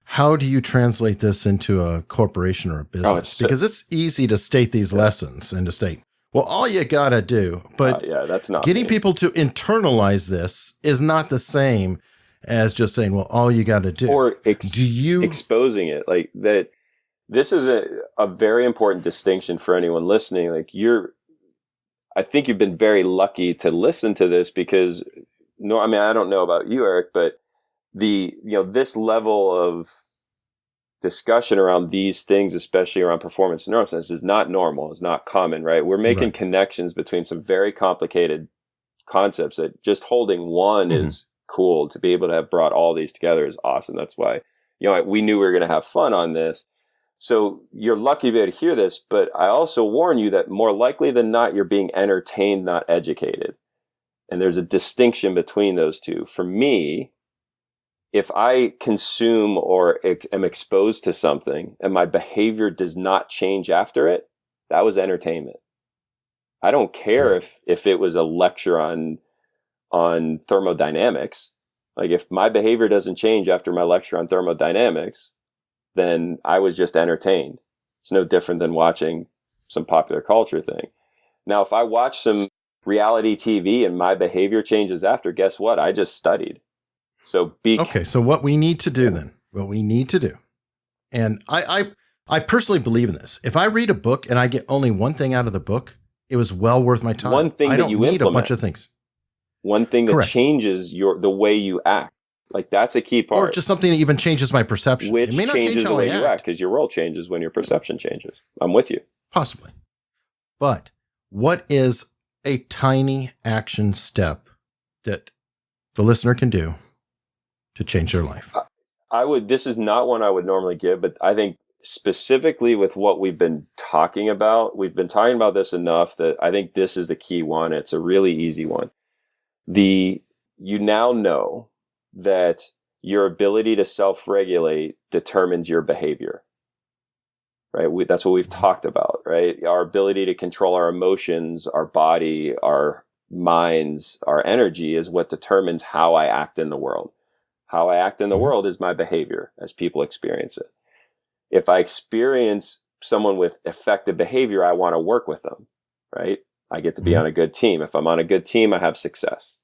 how do you translate this into a corporation or a business? Because it's easy to state these lessons and to state, well, all you got to do, but that's not getting people to internalize this is not the same as just saying, well, all you got to do. Or exposing it like that. This is a very important distinction for anyone listening. Like, I think you've been very lucky to listen to this because I don't know about you, Eric, but this level of discussion around these things, especially around performance neuroscience, is not normal. It's not common, right? We're making connections between some very complicated concepts that just holding one is cool. To be able to have brought all these together is awesome. That's why, we knew we were going to have fun on this. So you're lucky to be able to hear this, but I also warn you that more likely than not, you're being entertained, not educated. And there's a distinction between those two. For me, if I consume or am exposed to something and my behavior does not change after it, That was entertainment. I don't care if it was a lecture on thermodynamics. Like if my behavior doesn't change after my lecture on thermodynamics, then I was just entertained. It's no different than watching some popular culture thing. Now, if I watch some reality TV and my behavior changes after, guess what? I just studied. So okay. So what we need to do then, and I personally believe in this. If I read a book and I get only one thing out of the book, it was well worth my time. One thing I that don't you need implement. a bunch of things. One thing that Correct. changes the way you act. Like that's a key part. Or just something that even changes my perception. Which it may not changes change the how way I you act because your world changes when your perception changes. I'm with you. Possibly. But what is a tiny action step that the listener can do to change their life? This is not one I would normally give, but I think specifically with what we've been talking about this enough that I think this is the key one. It's a really easy one. You now know that your ability to self-regulate determines your behavior, right? That's what we've talked about, right? Our ability to control our emotions, our body, our minds, our energy is what determines how I act in the world. How I act in the world is my behavior as people experience it. If I experience someone with effective behavior, I want to work with them, right? I get to be on a good team. If I'm on a good team, I have success.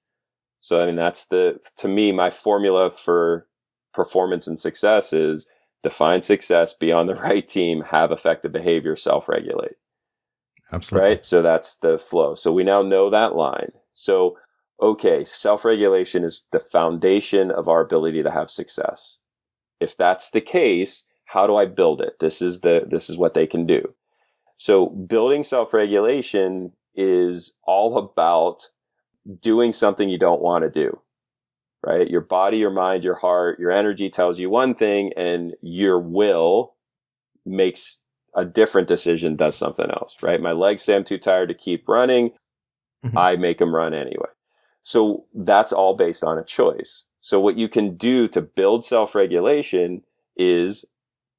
So, I mean, that's to me, my formula for performance and success is define success, be on the right team, have effective behavior, self-regulate. Absolutely. Right? So that's the flow. So we now know that line. So, okay, self-regulation is the foundation of our ability to have success. If that's the case, how do I build it? This is what they can do. So building self-regulation is all about doing something you don't want to do, right? Your body, your mind, your heart, your energy tells you one thing and your will makes a different decision, does something else, right? My legs say I'm too tired to keep running. I make them run anyway. So that's all based on a choice. So what you can do to build self-regulation is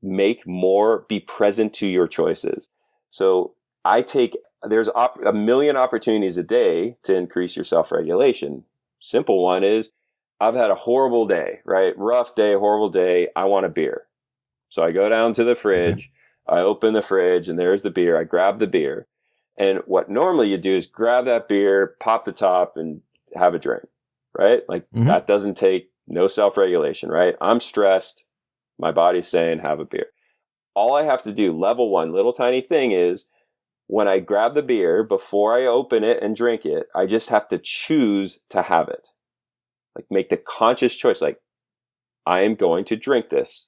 be present to your choices. So there's a million opportunities a day to increase your self-regulation. Simple one is, I've had a horrible day, right? Rough day, horrible day. I want a beer. So I go down to the fridge, I open the fridge and there's the beer. I grab the beer. And what normally you do is grab that beer, pop the top and have a drink, right? Like that doesn't take no self-regulation, right? I'm stressed. My body's saying have a beer. All I have to do, level one, little tiny thing is, when I grab the beer, before I open it and drink it, I just have to choose to have it. Like make the conscious choice, like I am going to drink this.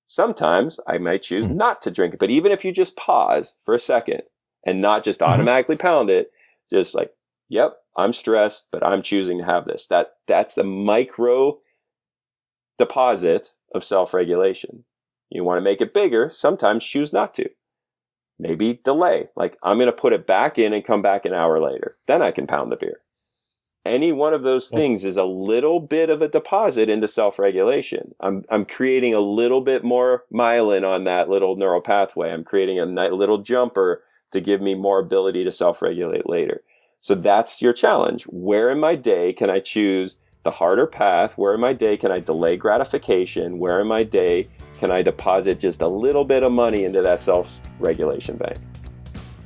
Sometimes I might choose not to drink it, but even if you just pause for a second and not just automatically pound it, just like, yep, I'm stressed, but I'm choosing to have this. That's the micro deposit of self-regulation. You want to make it bigger, sometimes choose not to. Maybe delay. Like I'm going to put it back in and come back an hour later. Then I can pound the beer. Any one of those things is a little bit of a deposit into self-regulation. I'm creating a little bit more myelin on that little neural pathway. I'm creating a little jumper to give me more ability to self-regulate later. So that's your challenge. Where in my day can I choose the harder path? Where in my day can I delay gratification? Where in my day can I deposit just a little bit of money into that self-regulation bank?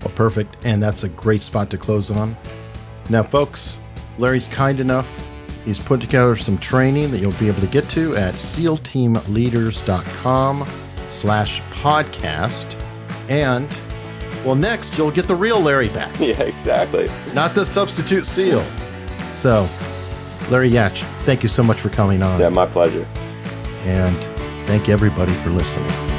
Well, perfect. And that's a great spot to close on. Now, folks, Larry's kind enough. He's put together some training that you'll be able to get to at sealteamleaders.com/podcast. And, well, next you'll get the real Larry back. Yeah, exactly. Not the substitute SEAL. So, Larry Yatch, thank you so much for coming on. Yeah, my pleasure. And thank everybody for listening.